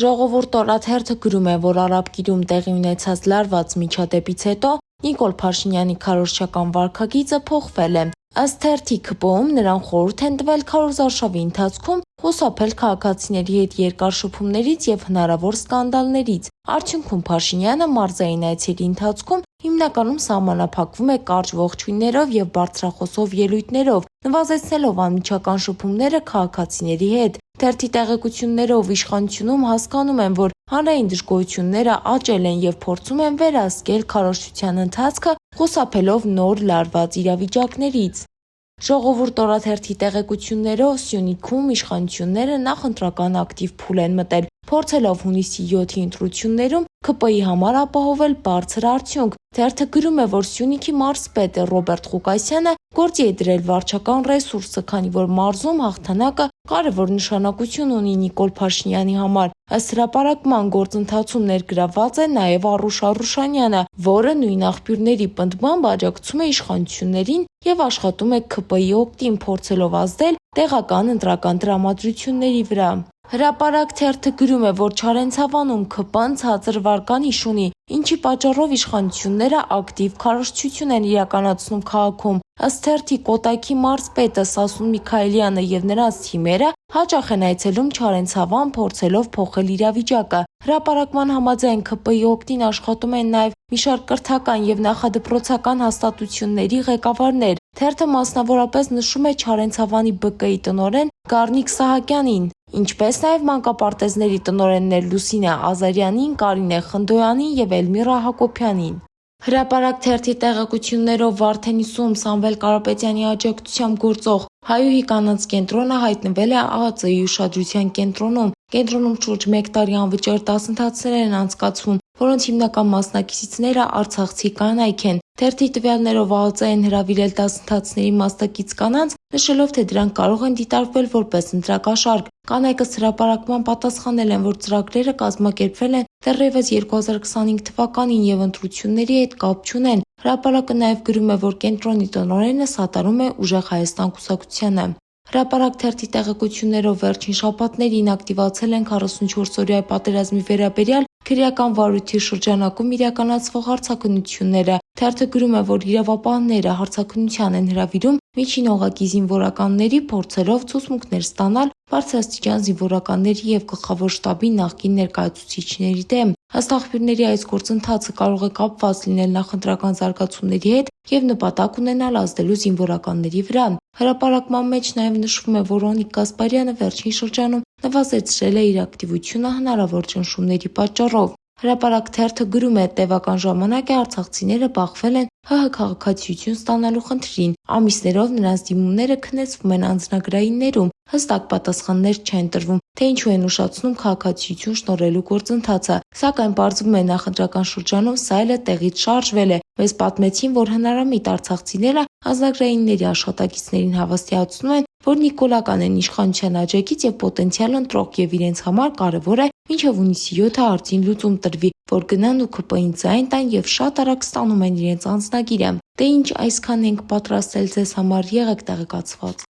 Ժողովուրդ օրաթերթը գրում է, որ Արաբկիրում տեղի ունեցած լարված միջադեպից հետո Նիկոլ Փաշինյանի քարոզչական վարքագիծը փոխվել է։ Ըստ թերթի ՔՊՕ-ում նրան խորհուրդ են տվել քարոզարշավի ընթացքում խուսափել քաղաքացիների հետ երկար շփումներից եւ հնարավոր սկանդալներից։ Արդյունքում Փաշինյանը մարզային այցերի ընթացքում հիմնականում սահմանափակվում է կարճ ողջույններով եւ բարձրախոսով ելույթներով, նվազեցնելով անմիջական շփումները քաղաքացիների հետ։ Թերթի տեղեկություններով իշխանությունում հասկանում են, որ հանրային դժգոհությունները աճել են եւ փորձում են վերահսկել քարոզչության ընթացքը, խուսափելով նոր լարված իրավիճակներից։ Ժողովուրդ օրաթերթի տեղեկություններով Սյունիքում իշխանությունները նախընտրական ակտիվ փուլ են մտել, փորձելով հունիսի 7-ի ընտրություններում ՔՊ-ի համար ապահովել բարձր արդյունք։ Թերթը գրում է, որ Սյունիքի մարզպետ Ռոբերտ Ղուկասյանը գործի է դրել վարչական ռեսուրսը, քանի որ մարզում հաղթանակը կարևոր նշանակություն ունի Նիկոլ Փաշինյանի համար։ Ըստ հրապարակման գործընթացում ներգրավված է նաև Արուշ Արուշանյանը, որը նույն աղբյուրների պնդմամբ աջակցում է իշխանություններին եւ աշխատում է ՔՊ-ի օգտին, փորձելով ազդել տեղական ընտրական տրամադրությունների վրա։ Հրապարակ թերթը գրում է, որ Չարենցավանում ՔՊ-ն ցածր վարկանիշ ունի, ինչի պատճառով իշխանությունները ակտիվ քարոզչություն են իրականացնում քաղաքում։ Ըստ թերթի Կոտայքի մարզպետը Սասուն Միքայելյանը եւ նրանց թիմերը հաճախ են այցելում Չարենցավան, փորձելով փոխել իրավիճակը։ Հրապարակման համաձայն ՔՊ-ի օգտին աշխատում են նաև մի շարք կրթական եւ նախադպրոցական հաստատությունների ղեկավարներ։ Թերթը մասնավորապես նշում է Չարենցավանի ԲԿ-ի տնօրեն Գառնիկ Սահակյանին, ինչպես նաև մանկապարտեզների տնօրեններ Լուսինե Ազարյանին, Կարինե Խնդոյանին եւ Էլմիրա Հակոբյանին։ Հրապարակ թերթի տեղեկություններով Վարդենիսում Սամվել Կարապետյանի աջակցությամբ գործող Հայուհի կանանց կենտրոնը հայտնվել է ԱԱԾ-ի ուշադրության կենտրոնում։ Կենտրոնում շուրջ 1 տարի անվճար դասընթացներ են անցկացվում, որոնց հիմնական մասնակիցները արցախցի կանայք են։ Թերթի տվյալներով ԱԱԾ են հրավիրել դասընթացների մասնակից կանանց, նշելով, թե դրանք կարող են դիտարկվել որպես ընտրակաշարք։ Կանայք ըստ հրապարակման պատասխանել են, որ ծրագրերը կազմակերպվել են դեռևս 2025 թվականին եւ ընտրությունների հետ կապ չունեն։ Հրապարակը նաև գրում է, որ կենտրոնի տնօրենը սատարում է Ուժեղ Հայաստան կուսակցությանը։ Հրապարակ թերթի տեղեկություններով վերջին շաբաթներին ակտիվացել են 44-օրյա պատերազմի վերաբերյալ քրեական վարույթի շրջանակում իրականացվող հարցաքննությունները։ Թերթը գրում է, որ իրավապահները հարցաքննության են հրավիրում միջին օղակի զինվորականների, փորձելով ցուցմունքներ ստանալ բարձրաստիճան զինվորականների եւ գլխավոր շտաբի նախկին ներկայացուցիչների դեմ։ Ըստ աղբյուրների այս գործընթացը կարող է կապված լինել նախընտրական զարգացումների հետ եւ նպատակ ունենալ ազդելու զինվորականների վրա։ Հրապարակման մեջ նաև նշվում է, որ Օնիկ Գասպարյանը վերջին շրջանում նվազեցրել է իր ակտիվությունը հնարավոր ճնշումների պատճառով։ Հրապարակ թերթը գրում է, տևական ժամանակ է արցախցիները բախվել են ՀՀ քաղաքացիություն ստանալու խնդրին։ Ամիսներով նրանց դիմումները քննեցվում են անձնագրայիններում, հստակ պատասխաններ չեն տրվում, թե ինչու են ուշացնում քաղաքացիություն շնորհելու գործընթացը։ Սակայն պարզվում է նախընտրական շրջանում սայլը տեղից շարժվել է։ Մեզ պատմեցին, որ հնարամիտ արցախցիները անձնագրայինների աշխատակիցներին հավաստիացնում են, որ նիկոլական են իշխանության աջակից եւ պոտենցիալ ընտրող եւ իրենց համար կարեւոր է մինչեւ հունիսի 7-ը արդին լուծում տրվի, որ գնան ու ՔՊ-ին ձայն տան եւ շատ արագ ստանում են իրենց անձնագիրը։ Դե ինչ այսքան ենք պատրաստել ձեզ համար, եղեք տեղեկացված։